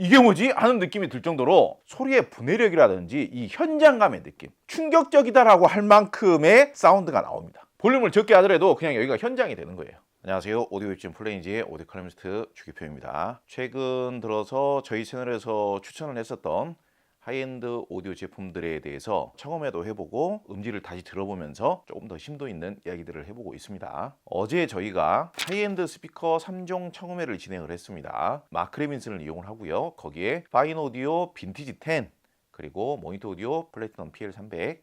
이게 뭐지? 하는 느낌이 들 정도로 소리의 분해력이라든지 이 현장감의 느낌, 충격적이다라고 할 만큼의 사운드가 나옵니다. 볼륨을 적게 하더라도 그냥 여기가 현장이 되는 거예요. 안녕하세요. 오디오 웹진 플레인지의 오디오 칼럼니스트 주기표입니다. 최근 들어서 저희 채널에서 추천을 했었던 하이엔드 오디오 제품들에 대해서 청음회도 해보고 음질을 다시 들어보면서 조금 더 심도 있는 이야기들을 해보고 있습니다. 어제 저희가 하이엔드 스피커 3종 청음회를 진행을 했습니다. 마크 레빈슨을 이용을 하고요. 거기에 파인 오디오 빈티지 10 그리고 모니터 오디오 플래티넘 PL300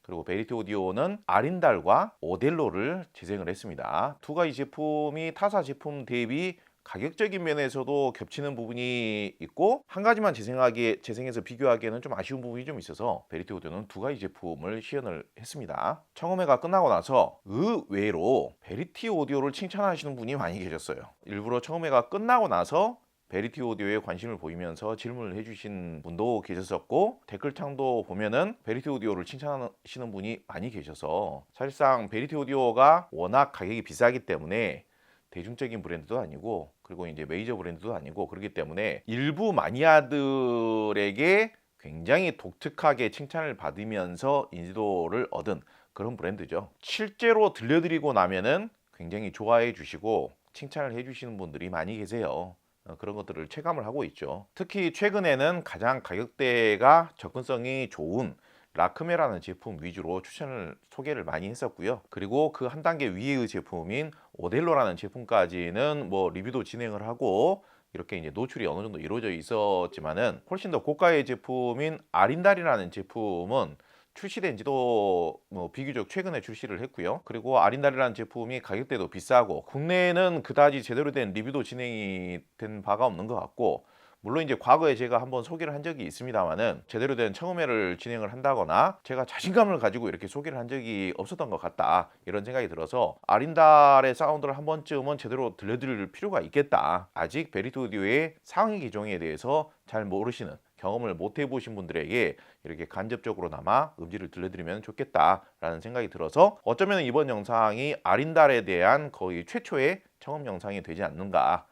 그리고 베리티 오디오는 아린달과 오델로를 재생을 했습니다. 두 가지 제품이 타사 제품 대비 가격적인 면에서도 겹치는 부분이 있고 한 가지만 재생해서 비교하기에는 좀 아쉬운 부분이 좀 있어서 베리티 오디오는 두 가지 제품을 시연을 했습니다. 청음회가 끝나고 나서 의외로 베리티 오디오를 칭찬하시는 분이 많이 계셨어요. 일부러 청음회가 끝나고 나서 베리티 오디오에 관심을 보이면서 질문을 해주신 분도 계셨었고 댓글창도 보면은 베리티 오디오를 칭찬하시는 분이 많이 계셔서 사실상 베리티 오디오가 워낙 가격이 비싸기 때문에 대중적인 브랜드도 아니고 그리고 이제 메이저 브랜드도 아니고 그렇기 때문에 일부 마니아들에게 굉장히 독특하게 칭찬을 받으면서 인지도를 얻은 그런 브랜드죠. 실제로 들려드리고 나면은 굉장히 좋아해 주시고 칭찬을 해주시는 분들이 많이 계세요. 그런 것들을 체감을 하고 있죠. 특히 최근에는 가장 가격대가 접근성이 좋은 라크메라는 제품 위주로 소개를 많이 했었고요. 그리고 그 한 단계 위의 제품인 오델로라는 제품까지는 뭐 리뷰도 진행을 하고 이렇게 이제 노출이 어느 정도 이루어져 있었지만은 훨씬 더 고가의 제품인 아린달이라는 제품은 출시된 지도 뭐 비교적 최근에 출시를 했고요. 그리고 아린달이라는 제품이 가격대도 비싸고 국내에는 그다지 제대로 된 리뷰도 진행이 된 바가 없는 것 같고 물론 이제 과거에 제가 한번 소개를 한 적이 있습니다만은 제대로 된 청음회를 진행을 한다거나 제가 자신감을 가지고 이렇게 소개를 한 적이 없었던 것 같다 이런 생각이 들어서 아린달의 사운드를 한 번쯤은 제대로 들려드릴 필요가 있겠다. 아직 베리티 오디오의 상위 기종에 대해서 잘 모르시는 경험을 못 해보신 분들에게 이렇게 간접적으로나마 음질을 들려드리면 좋겠다라는 생각이 들어서 어쩌면 이번 영상이 아린달에 대한 거의 최초의 청음 영상이 되지 않는가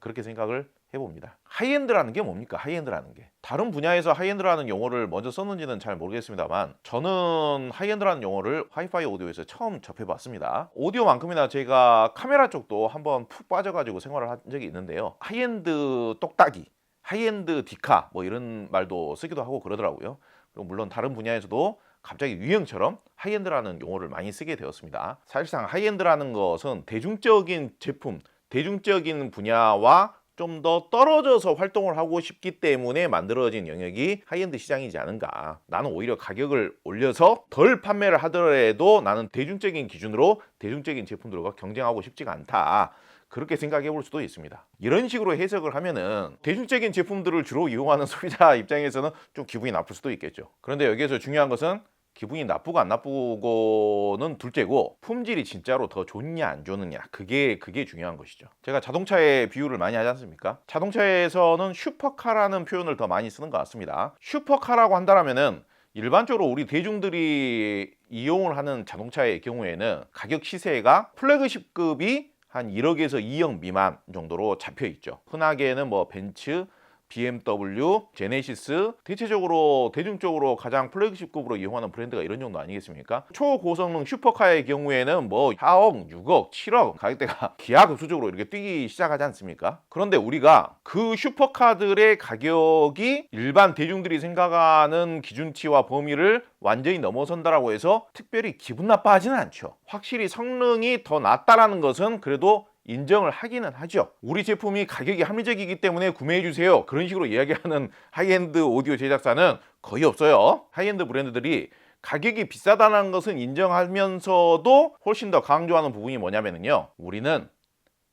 그렇게 생각을 해봅니다. 하이엔드라는 게 뭡니까? 하이엔드라는 게 다른 분야에서 하이엔드라는 용어를 먼저 썼는지는 잘 모르겠습니다만 저는 하이엔드라는 용어를 하이파이 오디오에서 처음 접해봤습니다. 오디오만큼이나 제가 카메라 쪽도 한번 푹 빠져가지고 생활을 한 적이 있는데요. 하이엔드 똑딱이 하이엔드 디카 뭐 이런 말도 쓰기도 하고 그러더라고요. 그리고 물론 다른 분야에서도 갑자기 유행처럼 하이엔드라는 용어를 많이 쓰게 되었습니다. 사실상 하이엔드라는 것은 대중적인 제품, 대중적인 분야와 좀 더 떨어져서 활동을 하고 싶기 때문에 만들어진 영역이 하이엔드 시장이지 않은가. 나는 오히려 가격을 올려서 덜 판매를 하더라도 나는 대중적인 기준으로 대중적인 제품들과 경쟁하고 싶지가 않다. 그렇게 생각해 볼 수도 있습니다. 이런 식으로 해석을 하면은 대중적인 제품들을 주로 이용하는 소비자 입장에서는 좀 기분이 나쁠 수도 있겠죠. 그런데 여기에서 중요한 것은 기분이 나쁘고 안 나쁘고는 둘째고 품질이 진짜로 더 좋냐 안 좋느냐 그게 중요한 것이죠. 제가 자동차에 비유를 많이 하지 않습니까? 자동차에서는 슈퍼카라는 표현을 더 많이 쓰는 것 같습니다. 슈퍼카라고 한다면은 일반적으로 우리 대중들이 이용을 하는 자동차의 경우에는 가격 시세가 플래그십급이 한 1억에서 2억 미만 정도로 잡혀 있죠. 흔하게는 뭐 벤츠, BMW, 제네시스 대체적으로 대중적으로 가장 플래그십급으로 이용하는 브랜드가 이런 정도 아니겠습니까? 초고성능 슈퍼카의 경우에는 뭐 4억, 6억, 7억 가격대가 기하급수적으로 이렇게 뛰기 시작하지 않습니까? 그런데 우리가 그 슈퍼카들의 가격이 일반 대중들이 생각하는 기준치와 범위를 완전히 넘어선다라고 해서 특별히 기분 나빠하지는 않죠. 확실히 성능이 더 낫다라는 것은 그래도 인정을 하기는 하죠. 우리 제품이 가격이 합리적이기 때문에 구매해 주세요. 그런 식으로 이야기하는 하이엔드 오디오 제작사는 거의 없어요. 하이엔드 브랜드들이 가격이 비싸다는 것은 인정하면서도 훨씬 더 강조하는 부분이 뭐냐면요. 우리는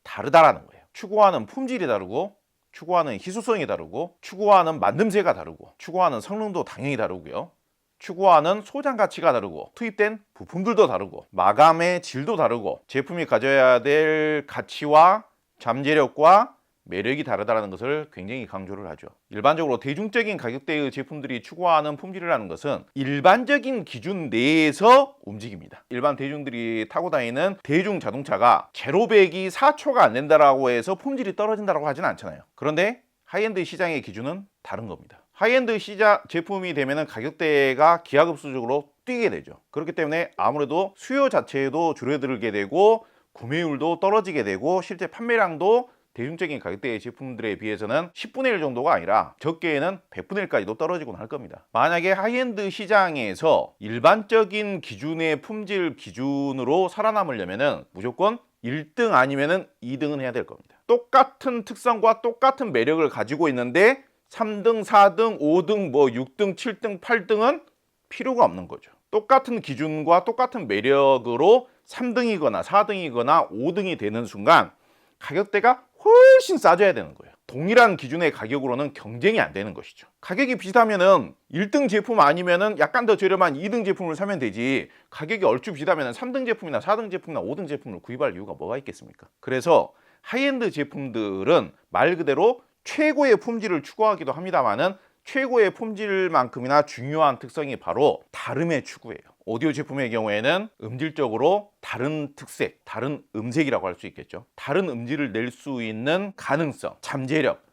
다르다라는 거예요. 추구하는 품질이 다르고 추구하는 희소성이 다르고 추구하는 만듦새가 다르고 추구하는 성능도 당연히 다르고요. 추구하는 소장 가치가 다르고 투입된 부품들도 다르고 마감의 질도 다르고 제품이 가져야 될 가치와 잠재력과 매력이 다르다는 것을 굉장히 강조를 하죠. 일반적으로 대중적인 가격대의 제품들이 추구하는 품질이라는 것은 일반적인 기준 내에서 움직입니다. 일반 대중들이 타고 다니는 대중 자동차가 제로백이 4초가 안 된다라고 해서 품질이 떨어진다고 하진 않잖아요. 그런데 하이엔드 시장의 기준은 다른 겁니다. 하이엔드 시장 제품이 되면은 가격대가 기하급수적으로 뛰게 되죠. 그렇기 때문에 아무래도 수요 자체도 줄어들게 되고 구매율도 떨어지게 되고 실제 판매량도 대중적인 가격대의 제품들에 비해서는 10분의 1 정도가 아니라 적게에는 100분의 1까지도 떨어지곤 할 겁니다. 만약에 하이엔드 시장에서 일반적인 기준의 품질 기준으로 살아남으려면은 무조건 1등 아니면은 2등은 해야 될 겁니다. 똑같은 특성과 똑같은 매력을 가지고 있는데 3등, 4등, 5등, 6등, 7등, 8등은 필요가 없는 거죠. 똑같은 기준과 똑같은 매력으로 3등이거나 4등이거나 5등이 되는 순간 가격대가 훨씬 싸져야 되는 거예요. 동일한 기준의 가격으로는 경쟁이 안 되는 것이죠. 가격이 비슷하면은 1등 제품 아니면은 약간 더 저렴한 2등 제품을 사면 되지, 가격이 얼추 비슷하면은 3등 제품이나 4등 제품이나 5등 제품을 구입할 이유가 뭐가 있겠습니까? 그래서 하이엔드 제품들은 말 그대로 최고의 품질을 추구하기도 합니다만은 최고의 품질만큼이나 중요한 특성이 바로 다름의 추구예요. 오디오 제품의 경우에는 음질적으로 다른 특색, 다른 음색이라고 할 수 있겠죠. 다른 음질을 낼 수 있는 가능성, 잠재력,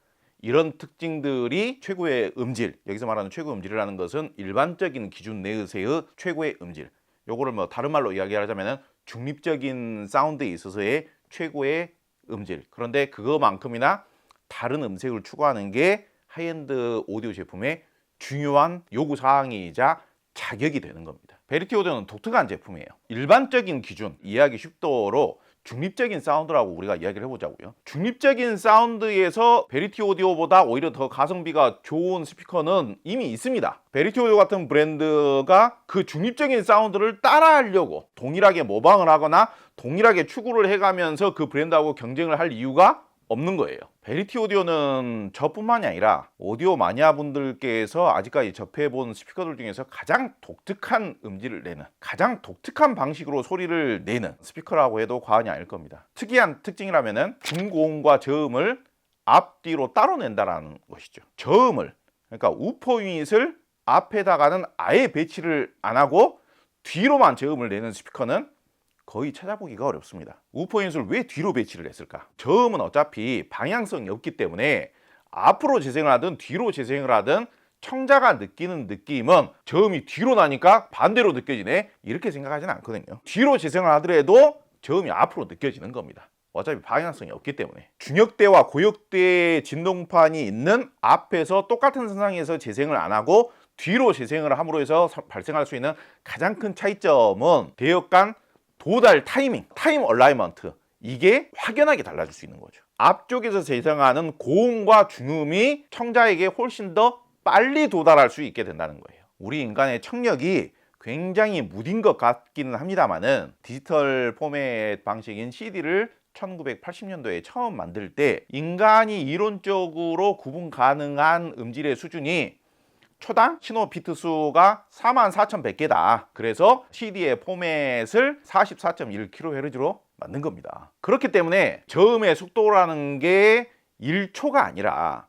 이런 특징들이 최고의 음질, 여기서 말하는 최고의 음질이라는 것은 일반적인 기준 내에서의 최고의 음질, 요거를 다른 말로 이야기하자면 중립적인 사운드에 있어서의 최고의 음질, 그런데 그거만큼이나 다른 음색을 추구하는 게 하이엔드 오디오 제품의 중요한 요구사항이자 자격이 되는 겁니다. 베리티 오디오는 독특한 제품이에요. 일반적인 기준, 이해하기 쉽도록 중립적인 사운드라고 우리가 이야기를 해보자고요. 중립적인 사운드에서 베리티 오디오보다 오히려 더 가성비가 좋은 스피커는 이미 있습니다. 베리티 오디오 같은 브랜드가 그 중립적인 사운드를 따라하려고 동일하게 모방을 하거나 동일하게 추구를 해가면서 그 브랜드하고 경쟁을 할 이유가 없는 거예요. 베리티 오디오는 저뿐만이 아니라 오디오 마니아분들께서 아직까지 접해본 스피커들 중에서 가장 독특한 음질을 내는, 가장 독특한 방식으로 소리를 내는 스피커라고 해도 과언이 아닐 겁니다. 특이한 특징이라면은 중고음과 저음을 앞뒤로 따로 낸다라는 것이죠. 저음을, 그러니까 우퍼 유닛을 앞에다가는 아예 배치를 안 하고 뒤로만 저음을 내는 스피커는 거의 찾아보기가 어렵습니다. 우퍼 유닛을 왜 뒤로 배치를 했을까? 저음은 어차피 방향성이 없기 때문에 앞으로 재생을 하든 뒤로 재생을 하든 청자가 느끼는 느낌은 저음이 뒤로 나니까 반대로 느껴지네, 이렇게 생각하지는 않거든요. 뒤로 재생을 하더라도 저음이 앞으로 느껴지는 겁니다. 어차피 방향성이 없기 때문에. 중역대와 고역대의 진동판이 있는 앞에서 똑같은 선상에서 재생을 안 하고 뒤로 재생을 함으로 해서 발생할 수 있는 가장 큰 차이점은 대역 간 도달 타이밍, 타임 얼라이먼트, 이게 확연하게 달라질 수 있는 거죠. 앞쪽에서 재생하는 고음과 중음이 청자에게 훨씬 더 빨리 도달할 수 있게 된다는 거예요. 우리 인간의 청력이 굉장히 무딘 것 같기는 합니다만은 디지털 포맷 방식인 CD를 1980년도에 처음 만들 때 인간이 이론적으로 구분 가능한 음질의 수준이 초당 신호 비트 수가 44,100개다. 그래서 CD의 포맷을 44.1kHz로 만든 겁니다. 그렇기 때문에 저음의 속도라는 게 1초가 아니라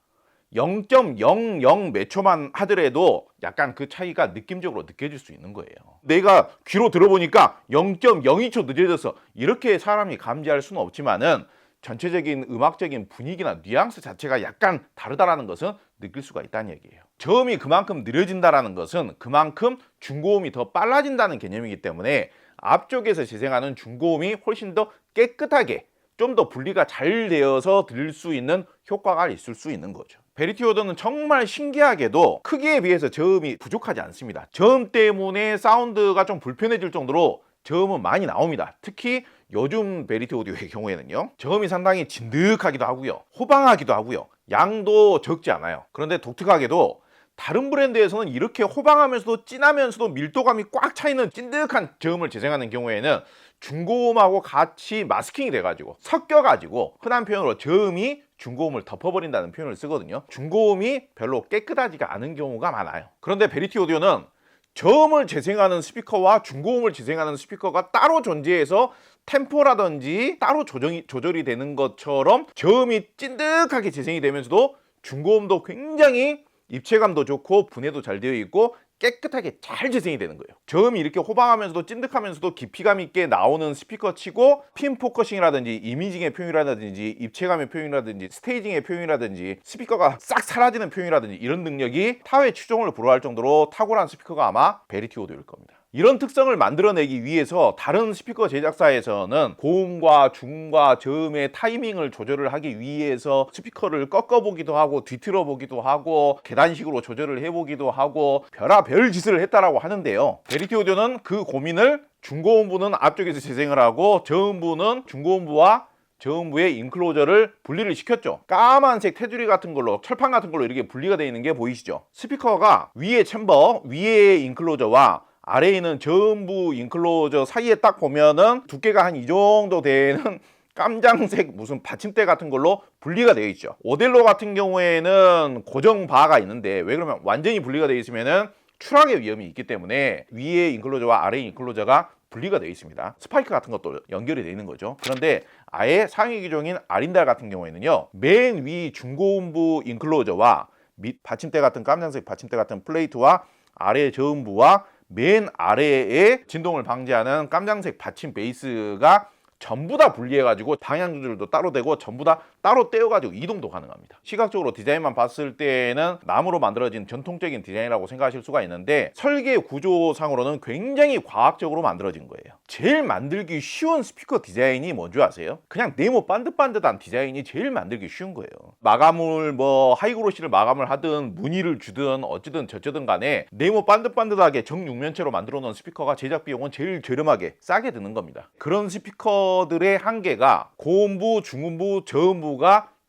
0.00 몇 초만 하더라도 약간 그 차이가 느낌적으로 느껴질 수 있는 거예요. 내가 귀로 들어보니까 0.02초 늦어져서 이렇게 사람이 감지할 수는 없지만은 전체적인 음악적인 분위기나 뉘앙스 자체가 약간 다르다라는 것은 느낄 수가 있다는 얘기예요. 저음이 그만큼 느려진다라는 것은 그만큼 중고음이 더 빨라진다는 개념이기 때문에 앞쪽에서 재생하는 중고음이 훨씬 더 깨끗하게 좀 더 분리가 잘 되어서 들릴 수 있는 효과가 있을 수 있는 거죠. 베리티 오디오는 정말 신기하게도 크기에 비해서 저음이 부족하지 않습니다. 저음 때문에 사운드가 좀 불편해질 정도로 저음은 많이 나옵니다. 특히 요즘 베리티 오디오의 경우에는요, 저음이 상당히 진득하기도 하고요, 호방하기도 하고요, 양도 적지 않아요. 그런데 독특하게도 다른 브랜드에서는 이렇게 호방하면서도 진하면서도 밀도감이 꽉 차있는 찐득한 저음을 재생하는 경우에는 중고음하고 같이 마스킹이 돼가지고 섞여가지고 흔한 표현으로 저음이 중고음을 덮어버린다는 표현을 쓰거든요. 중고음이 별로 깨끗하지가 않은 경우가 많아요. 그런데 베리티 오디오는 저음을 재생하는 스피커와 중고음을 재생하는 스피커가 따로 존재해서 템포라든지 따로 조절이 되는 것처럼 저음이 찐득하게 재생이 되면서도 중고음도 굉장히 입체감도 좋고 분해도 잘 되어 있고 깨끗하게 잘 재생이 되는 거예요. 저음이 이렇게 호방하면서도 찐득하면서도 깊이감 있게 나오는 스피커 치고 핀 포커싱이라든지 이미징의 표현이라든지 입체감의 표현이라든지 스테이징의 표현이라든지 스피커가 싹 사라지는 표현이라든지 이런 능력이 타의 추종을 불허할 정도로 탁월한 스피커가 아마 베리티 오디오일 겁니다. 이런 특성을 만들어내기 위해서 다른 스피커 제작사에서는 고음과 중음과 저음의 타이밍을 조절을 하기 위해서 스피커를 꺾어보기도 하고 뒤틀어 보기도 하고 계단식으로 조절을 해보기도 하고 별의별 짓을 했다라고 하는데요. 베리티 오디오는 그 고민을 중고음부는 앞쪽에서 재생을 하고 저음부는 중고음부와 저음부의 인클로저를 분리를 시켰죠. 까만색 테두리 같은 걸로 철판 같은 걸로 이렇게 분리가 되어 있는 게 보이시죠? 스피커가 위에 챔버, 위에 인클로저와 아래에 있는 저음부 인클로저 사이에 딱 보면은 두께가 한 이 정도 되는 깜장색 무슨 받침대 같은 걸로 분리가 되어 있죠. 오델로 같은 경우에는 고정 바가 있는데 왜 그러면 완전히 분리가 되어 있으면은 추락의 위험이 있기 때문에 위에 인클로저와 아래 인클로저가 분리가 되어 있습니다. 스파이크 같은 것도 연결이 되어 있는 거죠. 그런데 아예 상위 기종인 아린달 같은 경우에는요, 맨 위 중고음부 인클로저와 밑 받침대 같은 깜장색 받침대 같은 플레이트와 아래 저음부와 맨 아래에 진동을 방지하는 깜장색 받침 베이스가 전부 다 분리해가지고 방향 조절도 따로 되고 전부 다 따로 떼어가지고 이동도 가능합니다. 시각적으로 디자인만 봤을 때는 나무로 만들어진 전통적인 디자인이라고 생각하실 수가 있는데 설계 구조상으로는 굉장히 과학적으로 만들어진 거예요. 제일 만들기 쉬운 스피커 디자인이 뭔지 아세요? 그냥 네모 반듯반듯한 디자인이 제일 만들기 쉬운 거예요. 마감을 하이그로시를 마감을 하든 무늬를 주든 어찌든 저쩌든 간에 네모 반듯반듯하게 정육면체로 만들어 놓은 스피커가 제작 비용은 제일 저렴하게 싸게 드는 겁니다. 그런 스피커들의 한계가 고음부, 중음부, 저음부가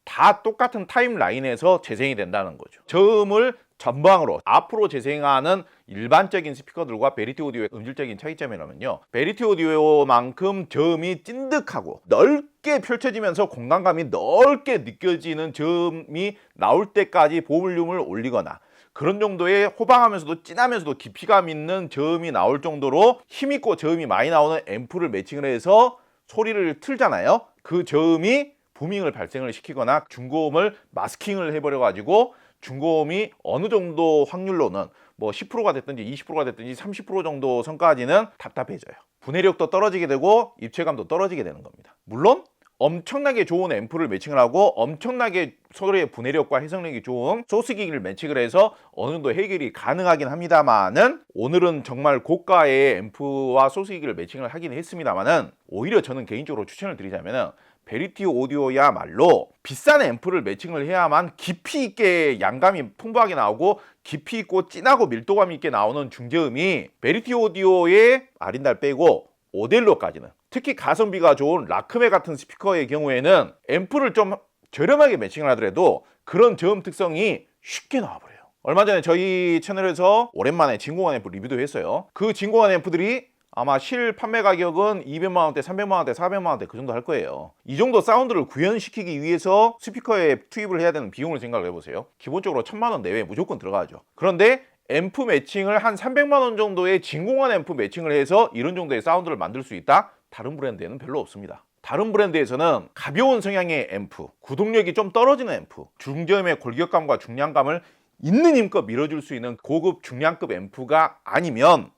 다 똑같은 타임라인에서 재생이 된다는 거죠. 저음을 전방으로 앞으로 재생하는 일반적인 스피커들과 베리티 오디오의 음질적인 차이점이라면요, 베리티 오디오만큼 저음이 찐득하고 넓게 펼쳐지면서 공간감이 넓게 느껴지는 저음이 나올 때까지 볼륨을 올리거나 그런 정도의 호방하면서도 진하면서도 깊이감 있는 저음이 나올 정도로 힘있고 저음이 많이 나오는 앰프를 매칭을 해서 소리를 틀잖아요. 그 저음이 부밍을 발생을 시키거나 중고음을 마스킹을 해버려 가지고 중고음이 어느 정도 확률로는 10%가 됐든지 20%가 됐든지 30% 정도 선까지는 답답해져요. 분해력도 떨어지게 되고 입체감도 떨어지게 되는 겁니다. 물론 엄청나게 좋은 앰프를 매칭을 하고 엄청나게 소리의 분해력과 해석력이 좋은 소스기기를 매칭을 해서 어느 정도 해결이 가능하긴 합니다만은, 오늘은 정말 고가의 앰프와 소스기기를 매칭을 하긴 했습니다만은, 오히려 저는 개인적으로 추천을 드리자면은 베리티 오디오야말로 비싼 앰프를 매칭을 해야만 깊이 있게 양감이 풍부하게 나오고 깊이 있고 진하고 밀도감 있게 나오는 중저음이 베리티 오디오의 아린달 빼고 오델로까지는, 특히 가성비가 좋은 라크메 같은 스피커의 경우에는 앰프를 좀 저렴하게 매칭을 하더라도 그런 저음 특성이 쉽게 나와버려요. 얼마 전에 저희 채널에서 오랜만에 진공관 앰프 리뷰도 했어요. 그 진공관 앰프들이 아마 실 판매 가격은 200만원대, 300만원대, 400만원대 그 정도 할 거예요. 이 정도 사운드를 구현시키기 위해서 스피커에 투입을 해야 되는 비용을 생각을 해보세요. 기본적으로 1000만원 내외에 무조건 들어가죠. 그런데 앰프 매칭을 한 300만원 정도의 진공관 앰프 매칭을 해서 이런 정도의 사운드를 만들 수 있다? 다른 브랜드에는 별로 없습니다. 다른 브랜드에서는 가벼운 성향의 앰프, 구동력이 좀 떨어지는 앰프, 중저음의 골격감과 중량감을 있는 힘껏 밀어줄 수 있는 고급 중량급 앰프가 아니면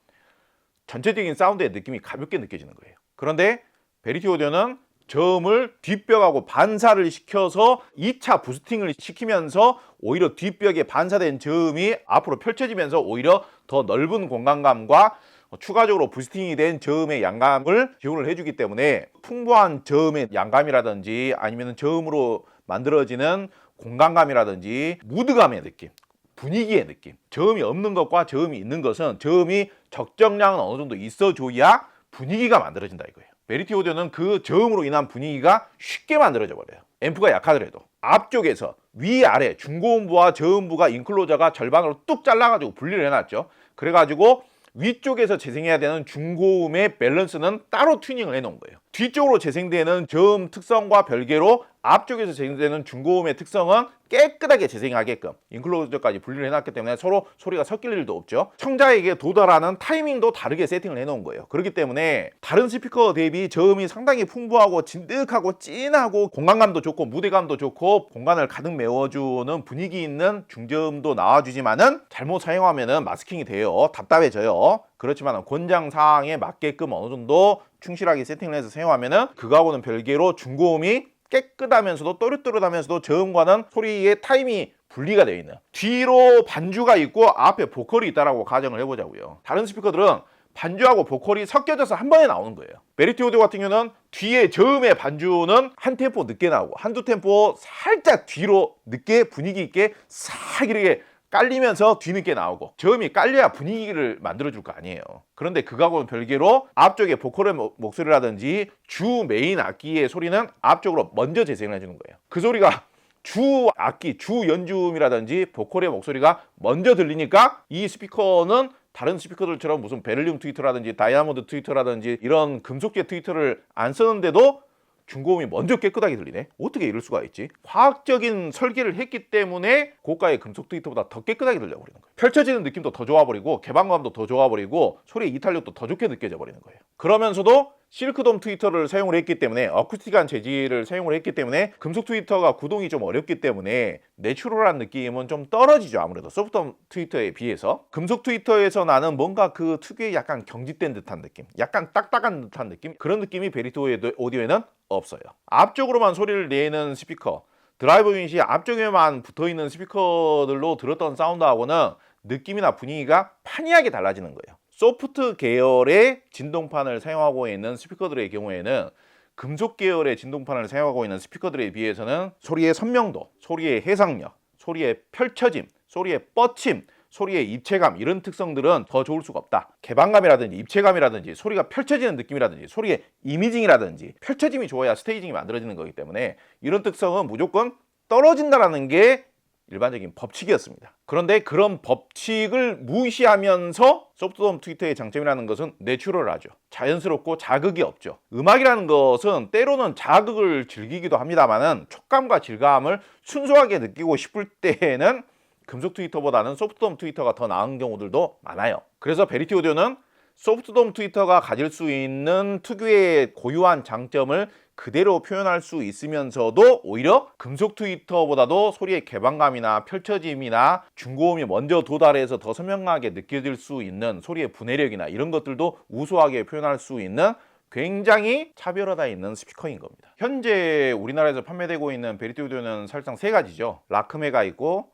전체적인 사운드의 느낌이 가볍게 느껴지는 거예요. 그런데 베리티 오디오는 저음을 뒷벽하고 반사를 시켜서 2차 부스팅을 시키면서 오히려 뒷벽에 반사된 저음이 앞으로 펼쳐지면서 오히려 더 넓은 공간감과 추가적으로 부스팅이 된 저음의 양감을 지원을 해주기 때문에 풍부한 저음의 양감이라든지 아니면 저음으로 만들어지는 공간감이라든지 무드감의 느낌, 분위기의 느낌, 저음이 없는 것과 저음이 있는 것은 저음이 적정량은 어느 정도 있어줘야 분위기가 만들어진다 이거예요. 베리티 오디오는 그 저음으로 인한 분위기가 쉽게 만들어져 버려요. 앰프가 약하더라도 앞쪽에서 위아래 중고음부와 저음부가 인클로저가 절반으로 뚝 잘라가지고 분리를 해놨죠. 그래가지고 위쪽에서 재생해야 되는 중고음의 밸런스는 따로 튜닝을 해놓은 거예요. 뒤쪽으로 재생되는 저음 특성과 별개로 앞쪽에서 재생되는 중고음의 특성은 깨끗하게 재생하게끔 인클로저까지 분리를 해놨기 때문에 서로 소리가 섞일 일도 없죠. 청자에게 도달하는 타이밍도 다르게 세팅을 해놓은 거예요. 그렇기 때문에 다른 스피커 대비 저음이 상당히 풍부하고 진득하고 진하고 공간감도 좋고 무대감도 좋고 공간을 가득 메워주는 분위기 있는 중저음도 나와주지만은 잘못 사용하면은 마스킹이 돼요. 답답해져요. 그렇지만 권장 사항에 맞게끔 어느 정도 충실하게 세팅을 해서 사용하면은 그거하고는 별개로 중고음이 깨끗하면서도 또렷또렷하면서도 저음과는 소리의 타임이 분리가 되어 있는, 뒤로 반주가 있고 앞에 보컬이 있다라고 가정을 해보자고요. 다른 스피커들은 반주하고 보컬이 섞여져서 한 번에 나오는 거예요. 메리티 오디오 같은 경우는 뒤에 저음의 반주는 한 템포 늦게 나오고 한두 템포 살짝 뒤로 늦게 분위기 있게 싹 이렇게 깔리면서 뒤늦게 나오고, 저음이 깔려야 분위기를 만들어줄 거 아니에요. 그런데 그거하고는 별개로 앞쪽에 보컬의 목소리라든지 주 메인 악기의 소리는 앞쪽으로 먼저 재생을 해주는 거예요. 그 소리가 주 악기, 주 연주음이라든지 보컬의 목소리가 먼저 들리니까 이 스피커는 다른 스피커들처럼 무슨 베를륨 트위터라든지 다이아몬드 트위터라든지 이런 금속재 트위터를 안 쓰는데도 중고음이 먼저 깨끗하게 들리네? 어떻게 이럴 수가 있지? 화학적인 설계를 했기 때문에 고가의 금속 트위터보다 더 깨끗하게 들려버리는 거예요. 펼쳐지는 느낌도 더 좋아버리고 개방감도 더 좋아버리고 소리의 이탈력도 더 좋게 느껴져 버리는 거예요. 그러면서도 실크돔 트위터를 사용을 했기 때문에, 어쿠스틱한 재질을 사용을 했기 때문에 금속 트위터가 구동이 좀 어렵기 때문에 내추럴한 느낌은 좀 떨어지죠. 아무래도 소프트돔 트위터에 비해서. 금속 트위터에서 나는 뭔가 그 특유의 약간 경직된 듯한 느낌, 약간 딱딱한 듯한 느낌, 그런 느낌이 베리티 오디오에는 없어요. 앞쪽으로만 소리를 내는 스피커, 드라이버 유닛이 앞쪽에만 붙어있는 스피커들로 들었던 사운드하고는 느낌이나 분위기가 판이하게 달라지는 거예요. 소프트 계열의 진동판을 사용하고 있는 스피커들의 경우에는 금속 계열의 진동판을 사용하고 있는 스피커들에 비해서는 소리의 선명도, 소리의 해상력, 소리의 펼쳐짐, 소리의 뻗침, 소리의 입체감, 이런 특성들은 더 좋을 수가 없다. 개방감이라든지 입체감이라든지 소리가 펼쳐지는 느낌이라든지 소리의 이미징이라든지 펼쳐짐이 좋아야 스테이징이 만들어지는 거기 때문에 이런 특성은 무조건 떨어진다라는 게 일반적인 법칙이었습니다. 그런데 그런 법칙을 무시하면서 소프트돔 트위터의 장점이라는 것은 내추럴하죠. 자연스럽고 자극이 없죠. 음악이라는 것은 때로는 자극을 즐기기도 합니다만은 촉감과 질감을 순수하게 느끼고 싶을 때에는 금속 트위터보다는 소프트돔 트위터가 더 나은 경우들도 많아요. 그래서 베리티 오디오는 소프트돔 트위터가 가질 수 있는 특유의 고유한 장점을 그대로 표현할 수 있으면서도 오히려 금속 트위터보다도 소리의 개방감이나 펼쳐짐이나 중고음이 먼저 도달해서 더 선명하게 느껴질 수 있는 소리의 분해력이나 이런 것들도 우수하게 표현할 수 있는 굉장히 차별화되어 있는 스피커인 겁니다. 현재 우리나라에서 판매되고 있는 베리티 오디오는 사실상 세 가지죠. 라크메가 있고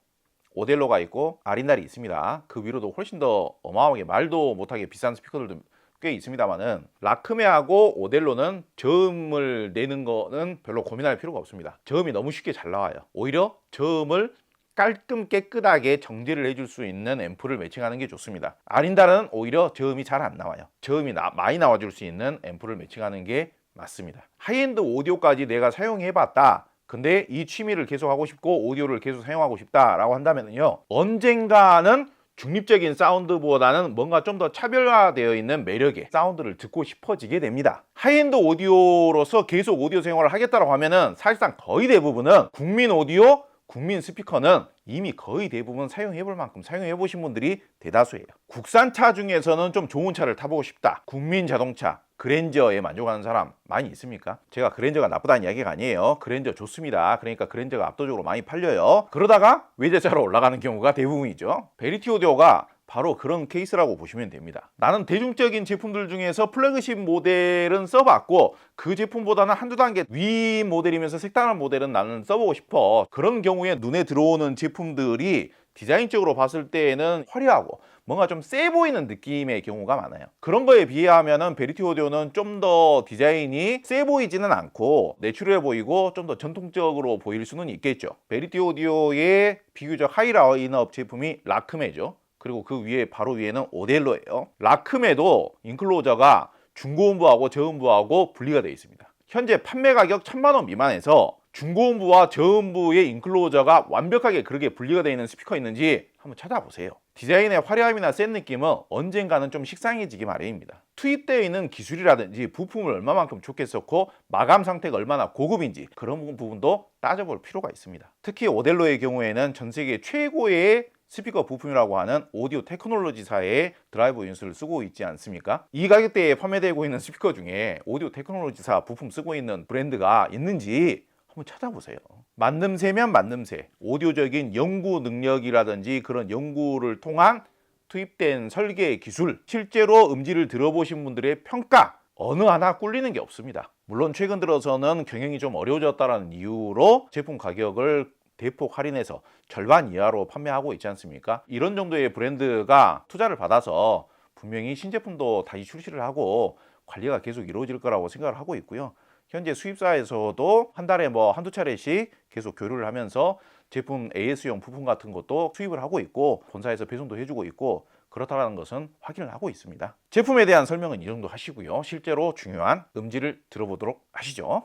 오델로가 있고 아린달이 있습니다. 그 위로도 훨씬 더 어마어마하게 말도 못하게 비싼 스피커들도 꽤 있습니다만은 라크메하고 오델로는 저음을 내는 거는 별로 고민할 필요가 없습니다. 저음이 너무 쉽게 잘 나와요. 오히려 저음을 깔끔 깨끗하게 정제를 해줄 수 있는 앰프를 매칭하는 게 좋습니다. 아린달은 오히려 저음이 잘 안 나와요. 저음이 많이 나와줄 수 있는 앰프를 매칭하는 게 맞습니다. 하이엔드 오디오까지 내가 사용해봤다, 근데 이 취미를 계속 하고 싶고 오디오를 계속 사용하고 싶다라고 한다면요, 언젠가는 중립적인 사운드보다는 뭔가 좀 더 차별화되어 있는 매력의 사운드를 듣고 싶어지게 됩니다. 하이엔드 오디오로서 계속 오디오 생활을 하겠다고 하면은 사실상 거의 대부분은 국민 오디오, 국민 스피커는 이미 거의 대부분 사용해볼 만큼 사용해보신 분들이 대다수예요. 국산차 중에서는 좀 좋은 차를 타보고 싶다, 국민 자동차, 그랜저에 만족하는 사람 많이 있습니까? 제가 그랜저가 나쁘다는 이야기가 아니에요. 그랜저 좋습니다. 그러니까 그랜저가 압도적으로 많이 팔려요. 그러다가 외제차로 올라가는 경우가 대부분이죠. 베리티 오디오가 바로 그런 케이스라고 보시면 됩니다. 나는 대중적인 제품들 중에서 플래그십 모델은 써봤고 그 제품보다는 한두 단계 위 모델이면서 색다른 모델은 나는 써보고 싶어. 그런 경우에 눈에 들어오는 제품들이 디자인적으로 봤을 때에는 화려하고 뭔가 좀 세 보이는 느낌의 경우가 많아요. 그런 거에 비하면은 베리티 오디오는 좀 더 디자인이 세 보이지는 않고 내추럴해 보이고 좀 더 전통적으로 보일 수는 있겠죠. 베리티 오디오의 비교적 하이 라인업 제품이 라크메죠. 그리고 그 위에 바로 위에는 오델로예요. 라크메도 인클로저가 중고음부하고 저음부하고 분리가 되어 있습니다. 현재 판매 가격 1000만 원 미만에서 중고음부와 저음부의 인클로저가 완벽하게 그렇게 분리가 되어 있는 스피커 있는지 한번 찾아보세요. 디자인의 화려함이나 센 느낌은 언젠가는 좀 식상해지기 마련입니다. 투입되어 있는 기술이라든지 부품을 얼마만큼 좋게 썼고 마감 상태가 얼마나 고급인지 그런 부분도 따져볼 필요가 있습니다. 특히 오델로의 경우에는 전 세계 최고의 스피커 부품이라고 하는 오디오 테크놀로지사의 드라이브 유닛을 쓰고 있지 않습니까? 이 가격대에 판매되고 있는 스피커 중에 오디오 테크놀로지사 부품 쓰고 있는 브랜드가 있는지 한번 찾아보세요. 만듦새면 만듦새, 오디오적인 연구 능력이라든지 그런 연구를 통한 투입된 설계 기술, 실제로 음질을 들어보신 분들의 평가 어느 하나 꿀리는 게 없습니다. 물론 최근 들어서는 경영이 좀 어려워졌다는 이유로 제품 가격을 대폭 할인해서 절반 이하로 판매하고 있지 않습니까? 이런 정도의 브랜드가 투자를 받아서 분명히 신제품도 다시 출시를 하고 관리가 계속 이루어질 거라고 생각을 하고 있고요. 현재 수입사에서도 한 달에 한두 차례씩 계속 교류를 하면서 제품 AS용 부품 같은 것도 수입을 하고 있고 본사에서 배송도 해주고 있고 그렇다는 것은 확인을 하고 있습니다. 제품에 대한 설명은 이 정도 하시고요. 실제로 중요한 음질을 들어보도록 하시죠.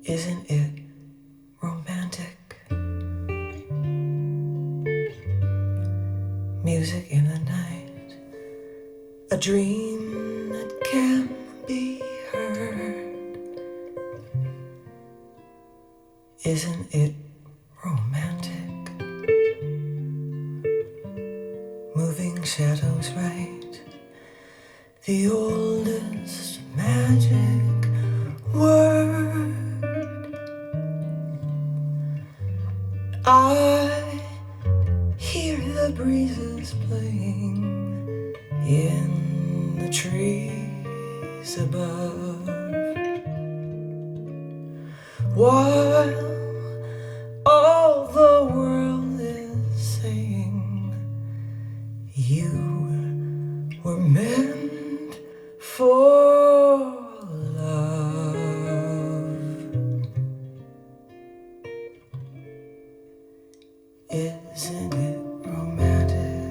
Isn't it romantic? Music in the night, a dream that can be heard. Isn't it romantic? Moving shadows right, the oldest magic word. I hear the breezes playing in the trees above, while all the world is saying you were meant for love. Isn't it romantic?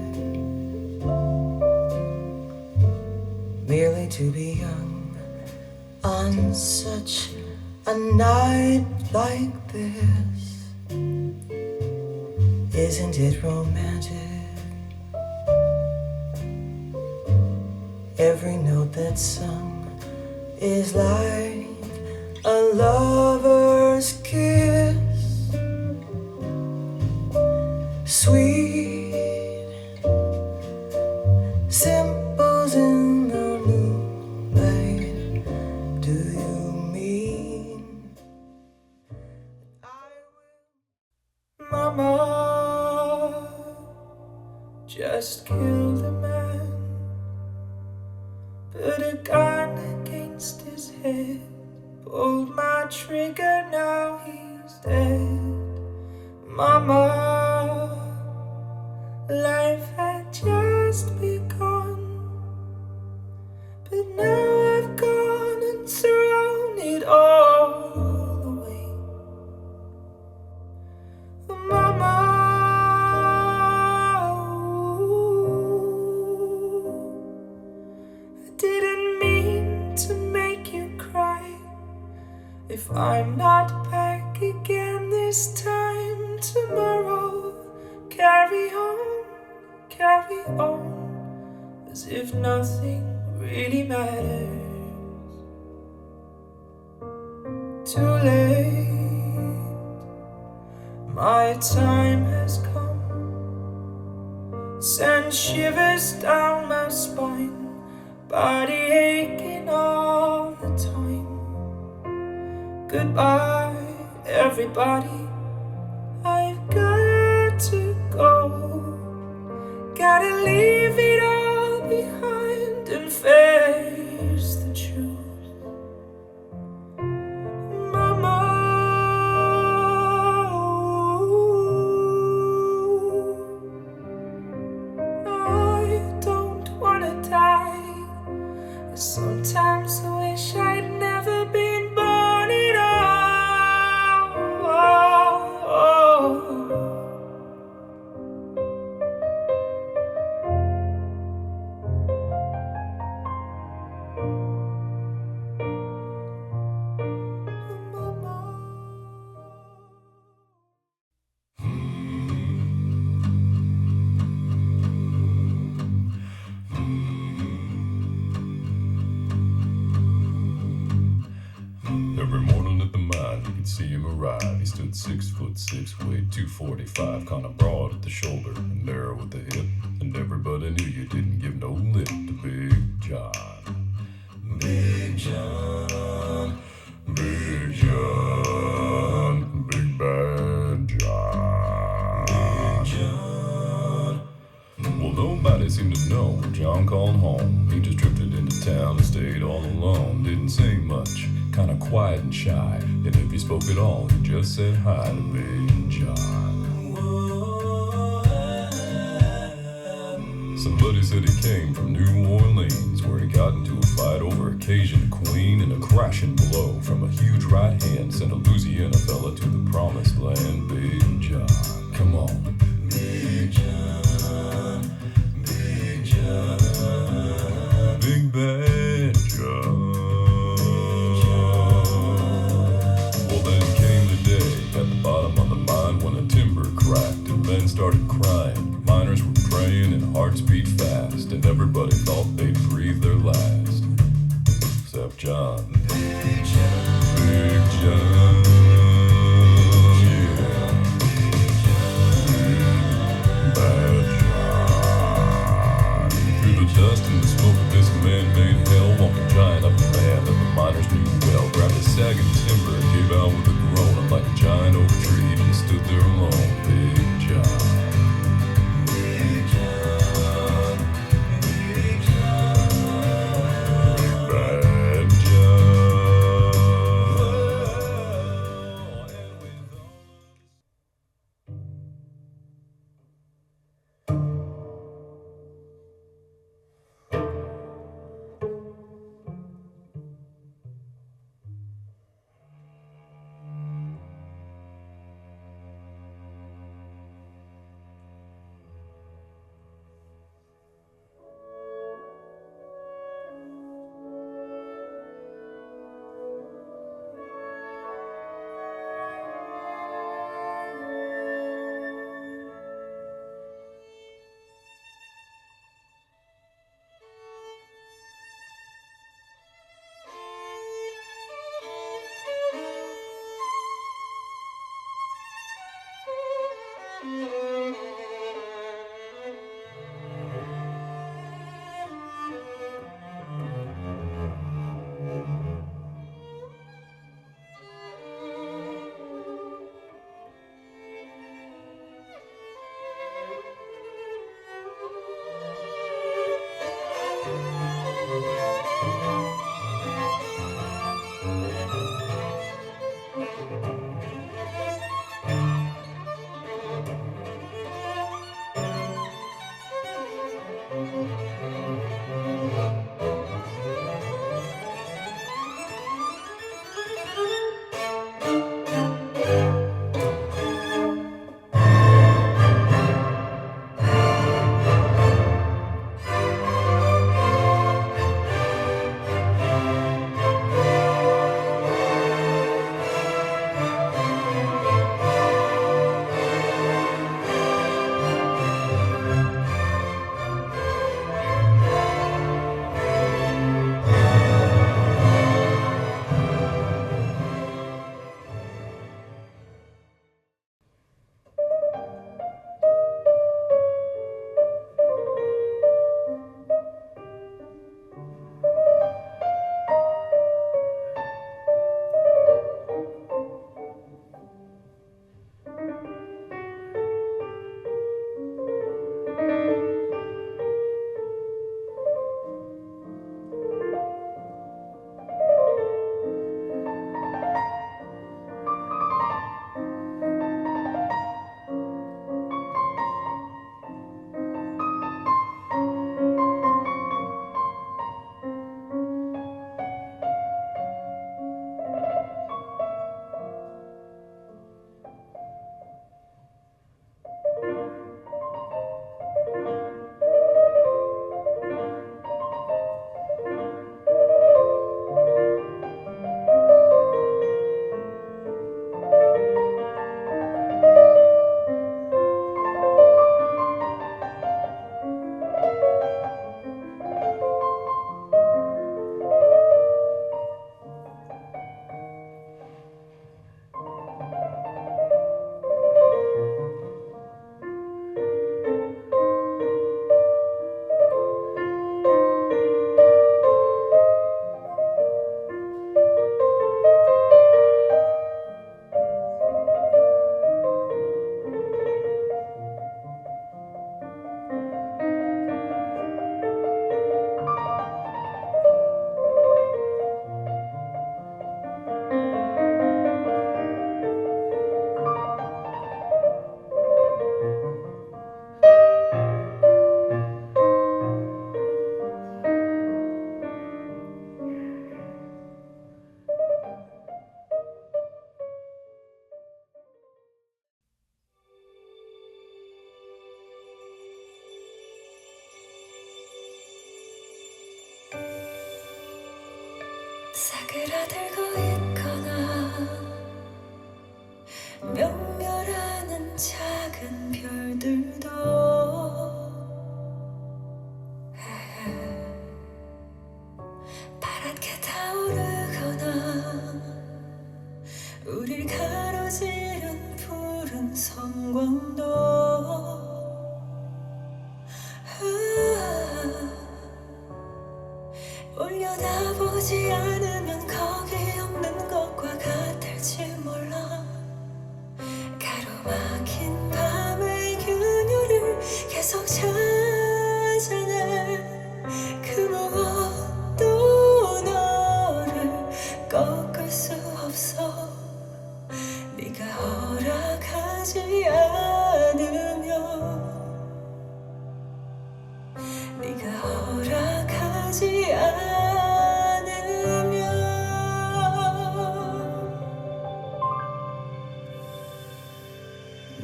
Merely to be young on such a night like this. Isn't it romantic? Every note that's sung is like a lover's kiss. Sweet symbols in the moonlight. Do you mean I will? Mama just killed a man, put a gun against his head, pulled my trigger, now he's dead. Mama, life had just begun, but now I've gone and thrown it all away. Mama, I didn't mean to make you cry. If I'm not back again this time tomorrow, carry on, as if nothing really matters. Too late, my time has come, send shivers down my spine, body aching all the time. Goodbye, everybody, I've got to go. Gotta leave it all behind and face the truth. Mama, I don't wanna die. Sometimes I wish I'd never been born at all. could see him arrive. He stood 6'6", weighed 245, kinda broad at the shoulder and narrow at the hip. And everybody knew you didn't give no lip to Big John. Big John, Big John, Big Bad John. Big John. Well, nobody seemed to know when John called home. He just drifted into town and stayed all alone. Didn't say much, kinda quiet and shy. And if he spoke at all, he just said hi to Big John. Somebody said he came from New Orleans, where he got into a fight over a Cajun queen, and a crashing blow from a huge right hand sent a Louisiana fella to the promised land. Big John, come on. Big John, Big John, Big Bad John. Well, then came the day at the bottom of the mine when a timber cracked and men started crying. Miners were praying and hearts beat fast, and everybody thought they'd breathe their last. Except John. Big John. Big John. Yeah. Big Bad John. Through the dust and the smoke of this man-made hell, walked a giant up a man that the miners knew well. Grabbed a sagging timber and gave out with a groan, and like a giant oak tree, he just stood there alone. Big John. 사그라들고 있거나 명멸하는 작은 별들도 파랗게 타오르거나 우릴 가로지른 푸른 섬광도 올려다보지 않으면 거기 없는 것과 같을지 몰라. 가로막힌 밤의 균열을 계속 찾아내 그 무엇도 너를 꺾을 수 없어. 네가 허락하지 않으면 네가 허락하지 않으면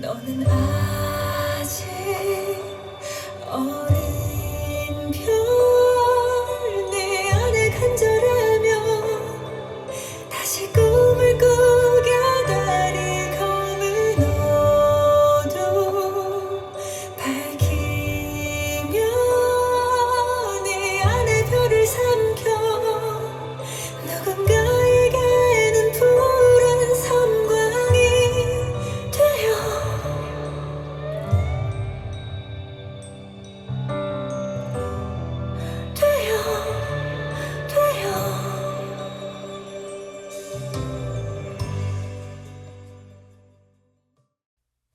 너는 아직 어린 별 내 안에 간절하며 다시 꿈을 꾸게 달이 검은 어둠 밝히며 내 안에 별을 삼켜 누군가에게는 푸른 섬광이 되어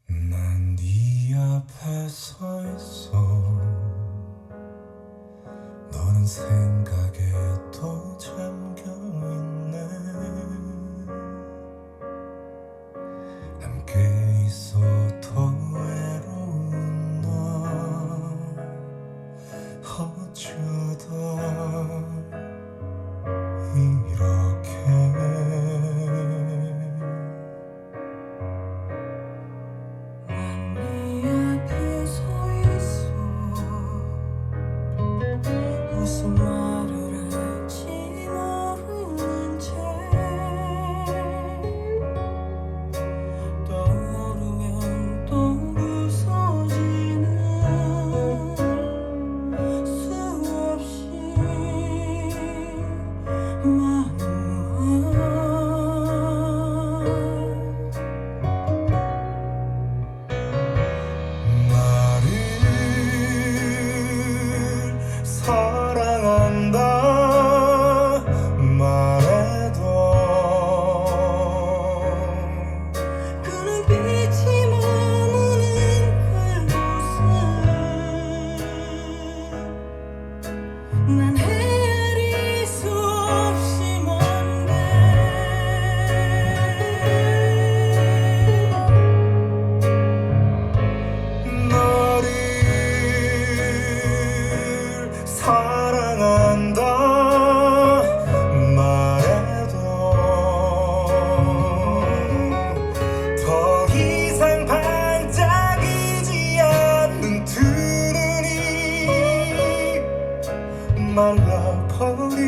난 네 앞에 서 있어. 너는 생각에 또 잠겨있네. 함께 있어도 외로운 나 어쩌다 이렇게 네 앞에 서 있어. 무슨 말을 할지 모르는 채 떠오르면 또 부서지는 수없이 많은 나를 사랑한다 말해도 그 눈빛이 머무는 그곳은 난 헤아릴 수 없이 먼데 너를 사랑한다 말해도 더 이상 반짝이지 않는 두 눈이 말라버린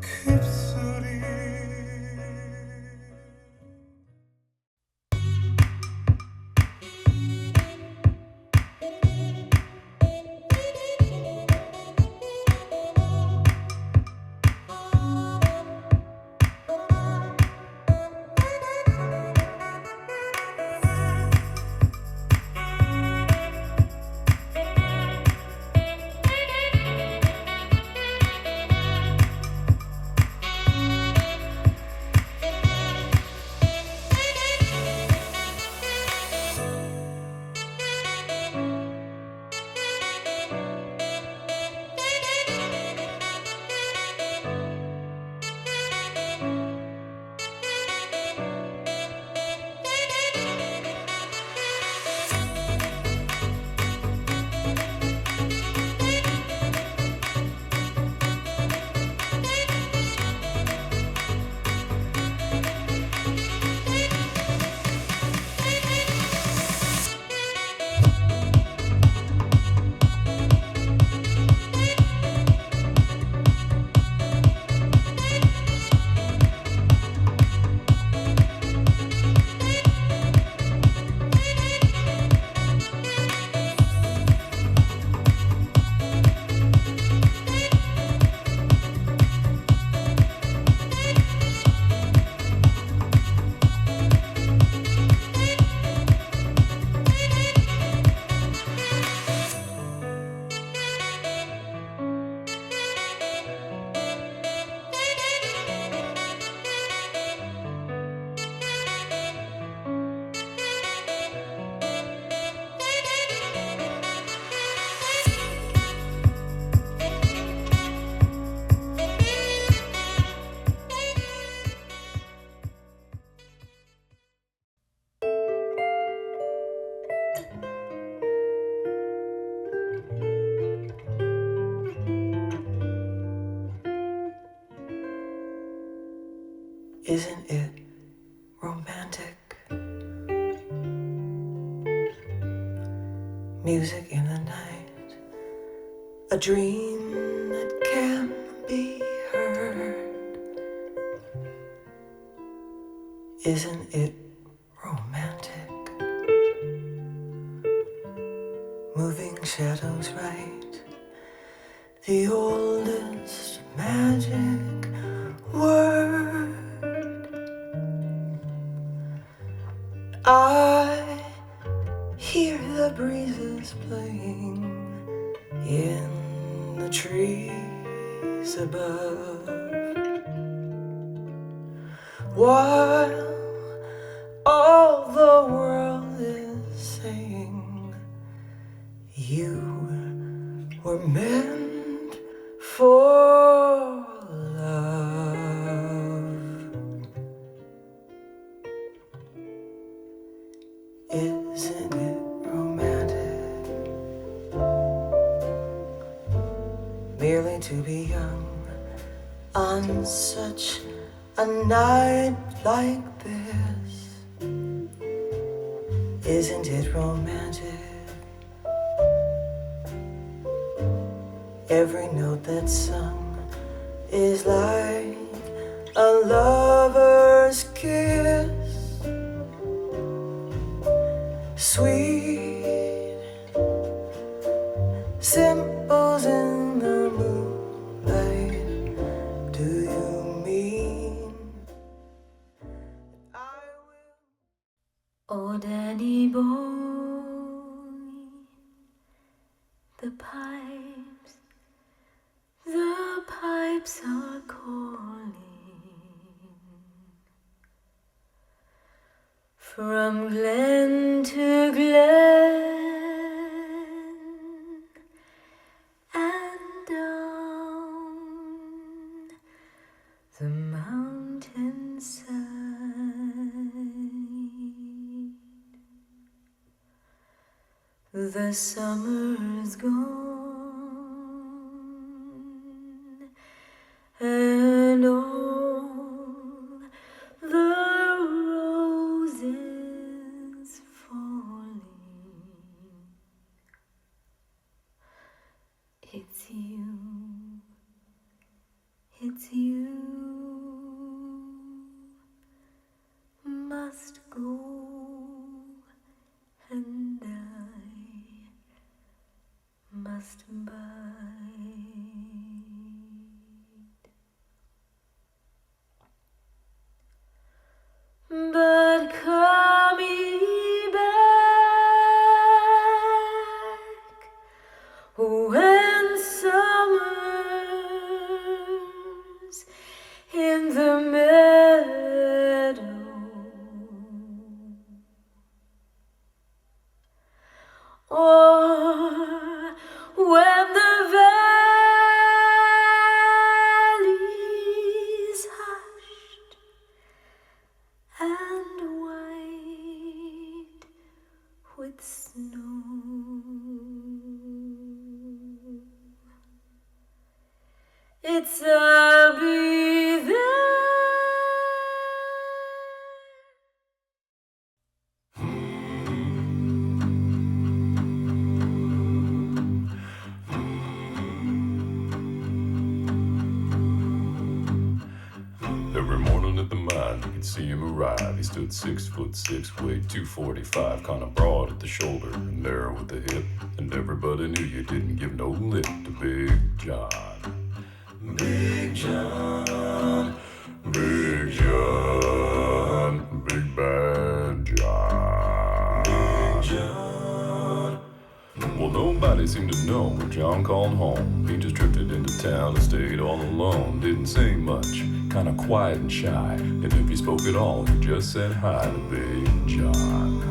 그 입술이 Isn't it romantic? Music in the night, a dream that can be heard. Isn't it romantic? Moving shadows right, the oldest magic word. I hear the breezes playing in the trees above, while all the world is saying you were meant for love. Isn't it romantic? Merely to be young on such a night like this. Isn't it romantic? Every note that's sung is like a lover's kiss. Sweet simples in the moonlight. Do you mean I will? Oh, Danny boy, the pipes are calling. From glen to glen and down the mountainside, the summer's gone and all the roses falling. It's you must go, and I must bide. But come ye back when summer's in the meadow, or when the valley's hushed and white with snow. It's I'll be there. Every morning at the mine, you could see him arrive. He stood 6'6", weighed 245, kinda broad at the shoulder and narrow at the hip. And everybody knew you didn't give no lip to Big John. Big John, Big John, Big Bad John. Big John. Well, nobody seemed to know what John called home. He just drifted into town and stayed all alone. Didn't say much, kinda quiet and shy. And if he spoke at all, he just said hi to Big John.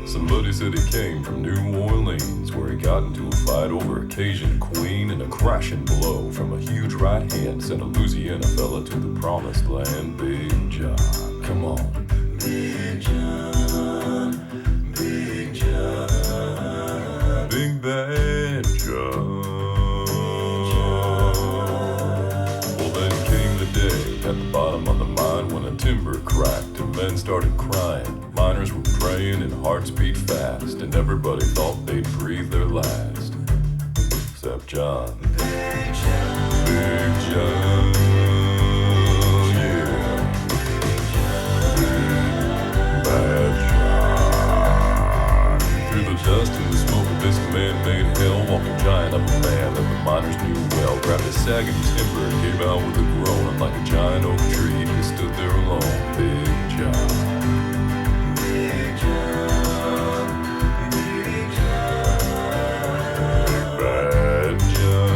Somebody said he came from New Orleans, where he got into a fight over a Cajun queen, and a crashing blow from a huge right hand sent a Louisiana fella to the promised land. Big John, come on. Big John, Big John, Big Bad John. at the bottom of the mine when a timber cracked and men started crying. Miners were praying and hearts beat fast, and everybody thought they'd breathe their last. Except John. Big John. Yeah. Big Bad John. Through the dust and the smoke of this man-made hell, walking giant of a man that the miners knew well, grabbed a sagging timber and came out with a groan, and like a giant oak tree, he stood there alone. Big John. Big John. Big John. Bad John.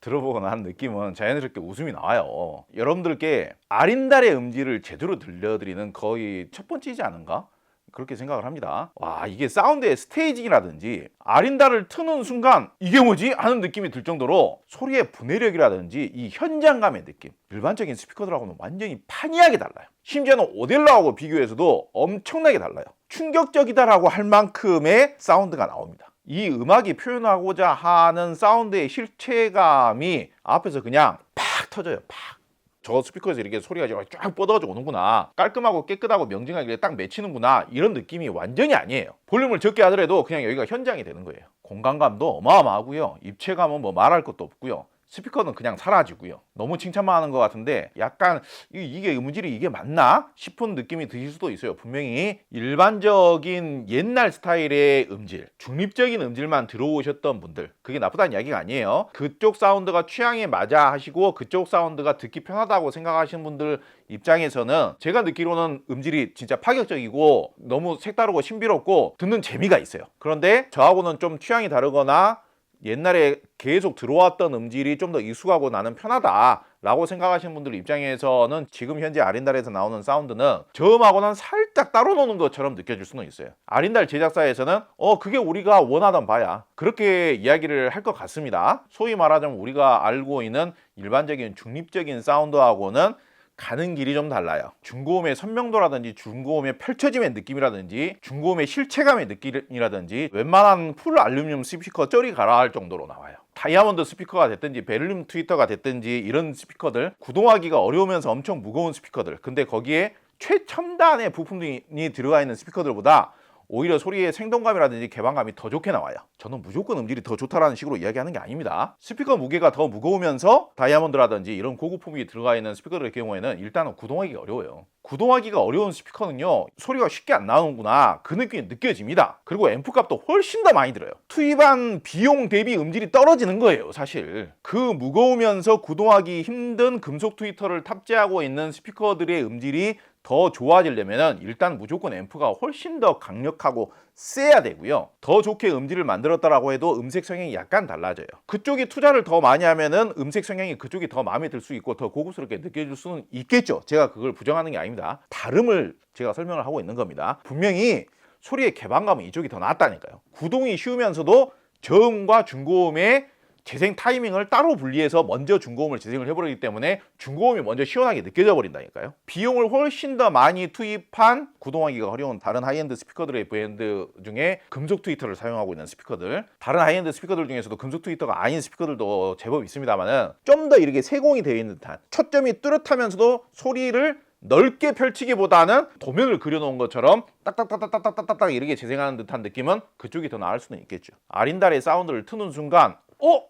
들어보고 난 느낌은 자연스럽게 웃음이 나와요. 여러분들께 아린달의 음질을 제대로 들려드리는 거의 첫 번째이지 않은가? 그렇게 생각을 합니다. 와, 이게 사운드의 스테이징이라든지 아린달을 트는 순간 이게 뭐지? 하는 느낌이 들 정도로 소리의 분해력이라든지 이 현장감의 느낌, 일반적인 스피커들하고는 완전히 판이하게 달라요. 심지어는 오델로하고 비교해서도 엄청나게 달라요. 충격적이다라고 할 만큼의 사운드가 나옵니다. 이 음악이 표현하고자 하는 사운드의 실체감이 앞에서 그냥 팍 터져요. 팍. 저 스피커에서 이렇게 소리가 쫙 뻗어가지고 오는구나, 깔끔하고 깨끗하고 명징하게 딱 맺히는구나, 이런 느낌이 완전히 아니에요. 볼륨을 적게 하더라도 그냥 여기가 현장이 되는 거예요. 공간감도 어마어마하고요, 입체감은 뭐 말할 것도 없고요, 스피커는 그냥 사라지고요. 너무 칭찬만 하는 것 같은데 약간 이게 음질이 이게 맞나 싶은 느낌이 드실 수도 있어요. 분명히 일반적인 옛날 스타일의 음질, 중립적인 음질만 들어오셨던 분들, 그게 나쁘다는 이야기가 아니에요. 그쪽 사운드가 취향에 맞아 하시고 그쪽 사운드가 듣기 편하다고 생각하시는 분들 입장에서는 제가 듣기로는 음질이 진짜 파격적이고 너무 색다르고 신비롭고 듣는 재미가 있어요. 그런데 저하고는 좀 취향이 다르거나 옛날에 계속 들어왔던 음질이 좀 더 익숙하고 나는 편하다라고 생각하시는 분들 입장에서는 지금 현재 아린달에서 나오는 사운드는 저음하고는 살짝 따로 노는 것처럼 느껴질 수는 있어요. 아린달 제작사에서는 그게 우리가 원하던 바야, 그렇게 이야기를 할 것 같습니다. 소위 말하자면 우리가 알고 있는 일반적인 중립적인 사운드하고는 가는 길이 좀 달라요. 중고음의 선명도라든지 중고음의 펼쳐짐의 느낌이라든지 중고음의 실체감의 느낌이라든지 웬만한 풀 알루미늄 스피커 쩌리 가라 할 정도로 나와요. 다이아몬드 스피커가 됐든지 베를린 트위터가 됐든지 이런 스피커들, 구동하기가 어려우면서 엄청 무거운 스피커들, 근데 거기에 최첨단의 부품이 들어가 있는 스피커들보다 오히려 소리의 생동감이라든지 개방감이 더 좋게 나와요. 저는 무조건 음질이 더 좋다라는 식으로 이야기하는 게 아닙니다. 스피커 무게가 더 무거우면서 다이아몬드라든지 이런 고급품이 들어가 있는 스피커들의 경우에는 일단은 구동하기가 어려워요. 구동하기가 어려운 스피커는요, 소리가 쉽게 안 나오는구나, 그 느낌이 느껴집니다. 그리고 앰프 값도 훨씬 더 많이 들어요. 투입한 비용 대비 음질이 떨어지는 거예요, 사실. 그 무거우면서 구동하기 힘든 금속 트위터를 탑재하고 있는 스피커들의 음질이 더 좋아지려면 일단 무조건 앰프가 훨씬 더 강력하고 세야 되고요. 더 좋게 음질을 만들었다라고 해도 음색 성향이 약간 달라져요. 그쪽이 투자를 더 많이 하면은 음색 성향이 그쪽이 더 마음에 들 수 있고 더 고급스럽게 느껴질 수는 있겠죠. 제가 그걸 부정하는 게 아닙니다. 다름을 제가 설명을 하고 있는 겁니다. 분명히 소리의 개방감은 이쪽이 더 낫다니까요. 구동이 쉬우면서도 저음과 중고음의 재생 타이밍을 따로 분리해서 먼저 중고음을 재생을 해버리기 때문에 중고음이 먼저 시원하게 느껴져 버린다니까요. 비용을 훨씬 더 많이 투입한 구동하기가 어려운 다른 하이엔드 스피커들의 브랜드 중에 금속 트위터를 사용하고 있는 스피커들, 다른 하이엔드 스피커들 중에서도 금속 트위터가 아닌 스피커들도 제법 있습니다만은 좀 더 이렇게 세공이 되어 있는 듯한, 초점이 뚜렷하면서도 소리를 넓게 펼치기보다는 도면을 그려놓은 것처럼 딱딱딱딱딱딱딱 이렇게 재생하는 듯한 느낌은 그쪽이 더 나을 수는 있겠죠. 아린달의 사운드를 트는 순간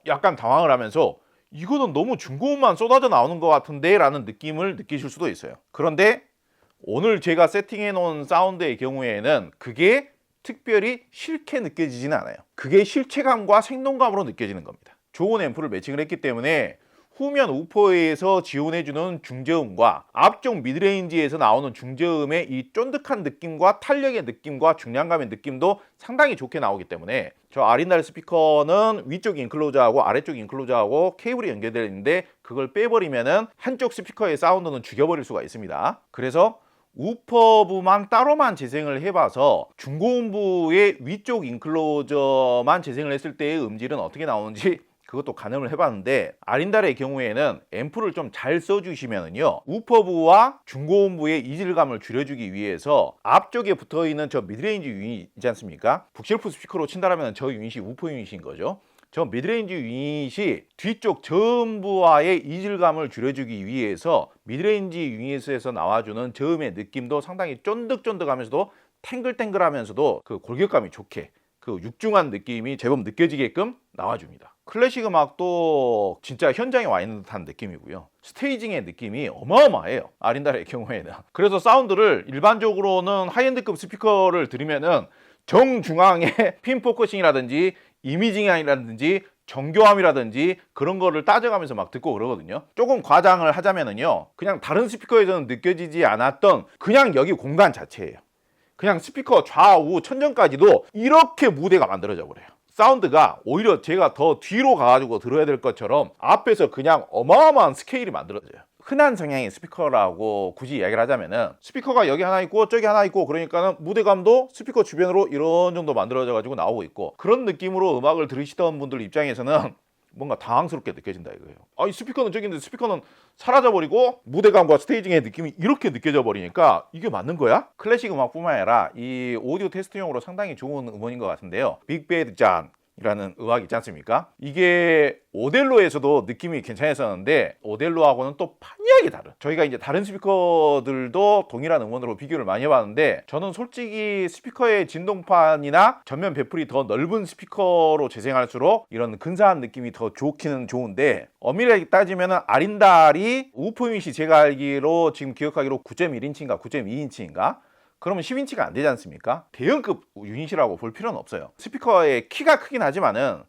약간 당황을 하면서 이거는 너무 중고음만 쏟아져 나오는 것 같은데 라는 느낌을 느끼실 수도 있어요. 그런데 오늘 제가 세팅해 놓은 사운드의 경우에는 그게 특별히 싫게 느껴지지는 않아요. 그게 실체감과 생동감으로 느껴지는 겁니다. 좋은 앰프를 매칭을 했기 때문에 후면 우퍼에서 지원해주는 중저음과 앞쪽 미드레인지에서 나오는 중저음의 이 쫀득한 느낌과 탄력의 느낌과 중량감의 느낌도 상당히 좋게 나오기 때문에 저 아린달 스피커는 위쪽 인클로저하고 아래쪽 인클로저하고 케이블이 연결되어 있는데 그걸 빼버리면은 한쪽 스피커의 사운드는 죽여버릴 수가 있습니다. 그래서 우퍼부만 따로만 재생을 해봐서 중고음부의 위쪽 인클로저만 재생을 했을 때의 음질은 어떻게 나오는지 그것도 가늠을 해봤는데, 아린달의 경우에는 앰프를 좀 잘 써주시면은요, 우퍼부와 중고음부의 이질감을 줄여주기 위해서 앞쪽에 붙어있는 저 미드레인지 유닛 있지 않습니까? 북쉘프 스피커로 친다라면 저 유닛이 우퍼 유닛인 거죠. 저 미드레인지 유닛이 뒤쪽 저음부와의 이질감을 줄여주기 위해서 미드레인지 유닛에서 나와주는 저음의 느낌도 상당히 쫀득쫀득하면서도 탱글탱글하면서도 그 골격감이 좋게, 그 육중한 느낌이 제법 느껴지게끔 나와줍니다. 클래식 음악도 진짜 현장에 와 있는 듯한 느낌이고요. 스테이징의 느낌이 어마어마해요, 아린달의 경우에는. 그래서 사운드를 일반적으로는 하이엔드급 스피커를 들으면은 정중앙에 핀 포커싱이라든지 이미징이라든지 정교함이라든지 그런 거를 따져가면서 막 듣고 그러거든요. 조금 과장을 하자면은요, 그냥 다른 스피커에서는 느껴지지 않았던 그냥 여기 공간 자체예요. 그냥 스피커 좌우 천정까지도 이렇게 무대가 만들어져 버려요. 사운드가 오히려 제가 더 뒤로 가가지고 들어야 될 것처럼 앞에서 그냥 어마어마한 스케일이 만들어져요. 흔한 성향의 스피커라고 굳이 이야기를 하자면은 스피커가 여기 하나 있고 저기 하나 있고 그러니까는 무대감도 스피커 주변으로 이런 정도 만들어져 가지고 나오고 있고 그런 느낌으로 음악을 들으시던 분들 입장에서는 뭔가 당황스럽게 느껴진다 이거예요. 아니 스피커는 저기 있는데 스피커는 사라져버리고 무대감과 스테이징의 느낌이 이렇게 느껴져 버리니까 이게 맞는 거야? 클래식 음악뿐만 아니라 이 오디오 테스트용으로 상당히 좋은 음원인 것 같은데요. 빅배드 잔 이라는 음악이 있지 않습니까? 이게 오델로에서도 느낌이 괜찮았었는데 오델로하고는 또 판이하게 다른, 저희가 이제 다른 스피커들도 동일한 음원으로 비교를 많이 해봤는데 저는 솔직히 스피커의 진동판이나 전면 배풀이 더 넓은 스피커로 재생할수록 이런 근사한 느낌이 더 좋기는 좋은데 엄밀하게 따지면 아린달이 우프밋이 제가 알기로 지금 기억하기로 9.1인치인가 9.2인치인가 그러면 10인치가 안 되지 않습니까? 대형급 유닛이라고 볼 필요는 없어요. 스피커의 키가 크긴 하지만은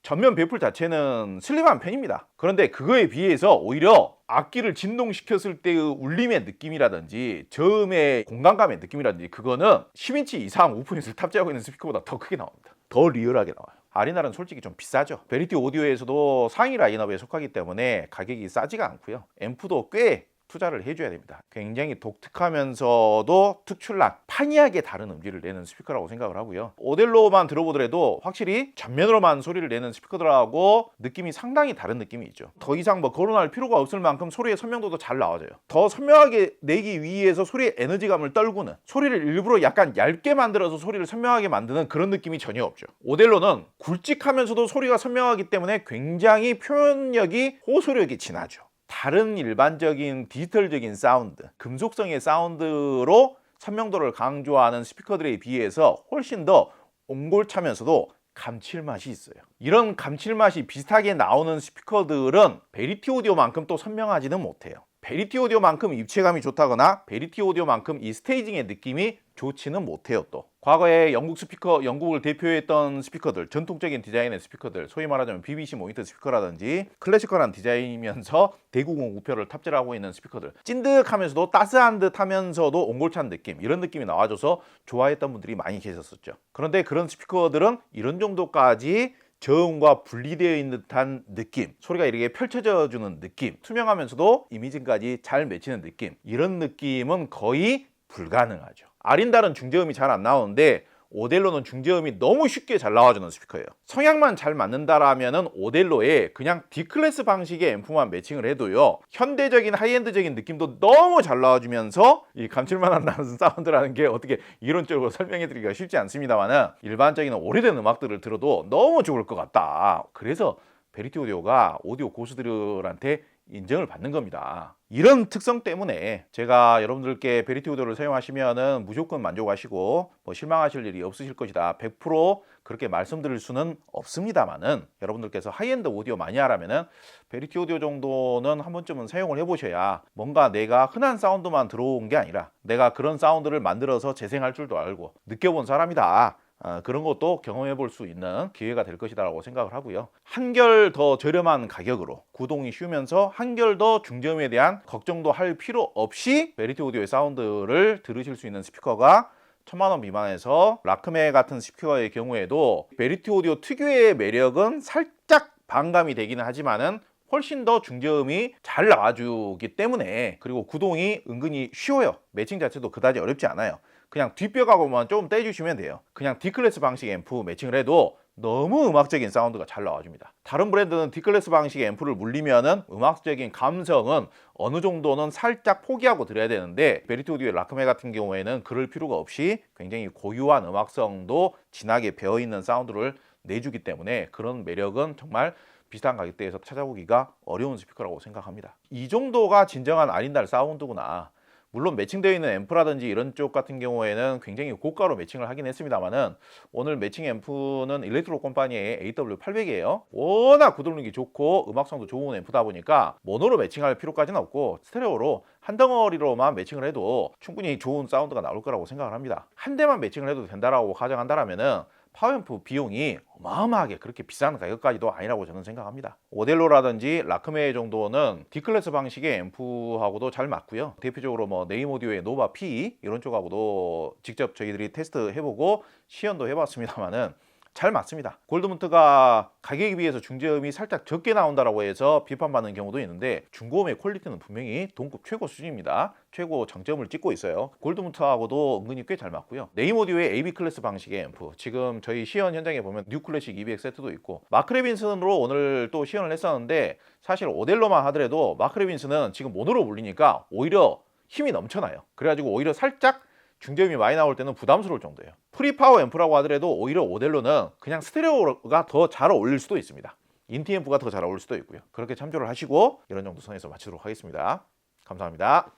전면 배풀 자체는 슬림한 편입니다. 그런데 그거에 비해서 오히려 악기를 진동시켰을 때의 울림의 느낌이라든지 저음의 공간감의 느낌이라든지 그거는 10인치 이상 우프닛을 탑재하고 있는 스피커보다 더 크게 나옵니다. 더 리얼하게 나와요. 아리날은 솔직히 좀 비싸죠. 베리티 오디오에서도 상위 라인업에 속하기 때문에 가격이 싸지가 않고요. 앰프도 꽤 투자를 해줘야 됩니다. 굉장히 독특하면서도 특출난 판이하게 다른 음질을 내는 스피커라고 생각을 하고요. 오델로만 들어보더라도 확실히 전면으로만 소리를 내는 스피커들하고 느낌이 상당히 다른 느낌이 있죠. 더 이상 뭐 거론할 필요가 없을 만큼 소리의 선명도도 잘 나와져요. 더 선명하게 내기 위해서 소리의 에너지감을 떨구는, 소리를 일부러 약간 얇게 만들어서 소리를 선명하게 만드는 그런 느낌이 전혀 없죠. 오델로는 굵직하면서도 소리가 선명하기 때문에 굉장히 표현력이 호소력이 진하죠. 다른 일반적인 디지털적인 사운드, 금속성의 사운드로 선명도를 강조하는 스피커들에 비해서 훨씬 더 옹골차면서도 감칠맛이 있어요. 이런 감칠맛이 비슷하게 나오는 스피커들은 베리티 오디오만큼 또 선명하지는 못해요. 베리티 오디오만큼 입체감이 좋다거나 베리티 오디오만큼 이 스테이징의 느낌이 좋지는 못해요. 또 과거에 영국 스피커, 영국을 대표했던 스피커들, 전통적인 디자인의 스피커들, 소위 말하자면 BBC 모니터 스피커라든지 클래시컬한 디자인이면서 대구공 우표를 탑재하고 있는 스피커들, 찐득하면서도 따스한 듯 하면서도 옹골찬 느낌, 이런 느낌이 나와줘서 좋아했던 분들이 많이 계셨었죠. 그런데 그런 스피커들은 이런 정도까지 저음과 분리되어 있는 듯한 느낌, 소리가 이렇게 펼쳐져 주는 느낌, 투명하면서도 이미지까지 잘 맺히는 느낌, 이런 느낌은 거의 불가능하죠. 아린달은 중저음이 잘 안 나오는데 오델로는 중저음이 너무 쉽게 잘 나와주는 스피커예요. 성향만 잘 맞는다라면은 오델로에 그냥 D클래스 방식의 앰프만 매칭을 해도요, 현대적인 하이엔드적인 느낌도 너무 잘 나와주면서 이 감칠맛 나는 사운드라는 게 어떻게 이론적으로 설명해드리기가 쉽지 않습니다만은 일반적인 오래된 음악들을 들어도 너무 좋을 것 같다. 그래서 베리티 오디오가 오디오 고수들한테 인정을 받는 겁니다. 이런 특성 때문에 제가 여러분들께 베리티 오디오를 사용하시면은 무조건 만족하시고 뭐 실망하실 일이 없으실 것이다 100% 그렇게 말씀드릴 수는 없습니다만은 여러분들께서 하이엔드 오디오 마니아라면은 베리티 오디오 정도는 한 번쯤은 사용을 해보셔야 뭔가 내가 흔한 사운드만 들어온 게 아니라 내가 그런 사운드를 만들어서 재생할 줄도 알고 느껴본 사람이다, 그런 것도 경험해 볼 수 있는 기회가 될 것이라고 생각을 하고요. 한결 더 저렴한 가격으로 구동이 쉬우면서 한결 더 중저음에 대한 걱정도 할 필요 없이 베리티 오디오의 사운드를 들으실 수 있는 스피커가 1000만 원 미만에서 라크메 같은 스피커의 경우에도 베리티 오디오 특유의 매력은 살짝 반감이 되기는 하지만은 훨씬 더 중저음이 잘 나와주기 때문에, 그리고 구동이 은근히 쉬워요. 매칭 자체도 그다지 어렵지 않아요. 그냥 뒷벽하고만 조금 떼주시면 돼요. 그냥 D클래스 방식 앰프 매칭을 해도 너무 음악적인 사운드가 잘 나와줍니다. 다른 브랜드는 D클래스 방식의 앰프를 물리면은 음악적인 감성은 어느 정도는 살짝 포기하고 들어야 되는데 베리티 오디오의 라크메 같은 경우에는 그럴 필요가 없이 굉장히 고유한 음악성도 진하게 배어있는 사운드를 내주기 때문에 그런 매력은 정말 비슷한 가격대에서 찾아보기가 어려운 스피커라고 생각합니다. 이 정도가 진정한 아린달 사운드구나. 물론 매칭되어 있는 앰프라든지 이런 쪽 같은 경우에는 굉장히 고가로 매칭을 하긴 했습니다만은 오늘 매칭 앰프는 일렉트로 컴퍼니의 AW800이에요. 워낙 구동력이 좋고 음악성도 좋은 앰프다 보니까 모노로 매칭할 필요까지는 없고 스테레오로 한 덩어리로만 매칭을 해도 충분히 좋은 사운드가 나올 거라고 생각을 합니다. 한 대만 매칭을 해도 된다라고 가정한다라면은 파워앰프 비용이 어마어마하게 그렇게 비싼 가격까지도 아니라고 저는 생각합니다. 오델로라든지 라크메 정도는 D클래스 방식의 앰프하고도 잘 맞고요. 대표적으로 뭐 네임오디오의 노바 P 이런 쪽하고도 직접 저희들이 테스트 해보고 시연도 해봤습니다만은 잘 맞습니다. 골드문트가 가격에 비해서 중저음이 살짝 적게 나온다라고 해서 비판받는 경우도 있는데 중고음의 퀄리티는 분명히 동급 최고 수준입니다. 최고 장점을 찍고 있어요. 골드문트하고도 은근히 꽤 잘 맞고요. 네임오디오의 AB 클래스 방식의 앰프, 지금 저희 시연 현장에 보면 뉴 클래식 200 세트도 있고, 마크 레빈슨으로 오늘 또 시연을 했었는데 사실 오델로만 하더라도 마크 레빈슨은 지금 모노로 불리니까 오히려 힘이 넘쳐나요. 그래가지고 오히려 살짝 중저음이 많이 나올 때는 부담스러울 정도예요. 프리파워 앰프라고 하더라도 오히려 오델로는 그냥 스테레오가 더 잘 어울릴 수도 있습니다. 인티 앰프가 더 잘 어울릴 수도 있고요. 그렇게 참조를 하시고 이런 정도 선에서 마치도록 하겠습니다. 감사합니다.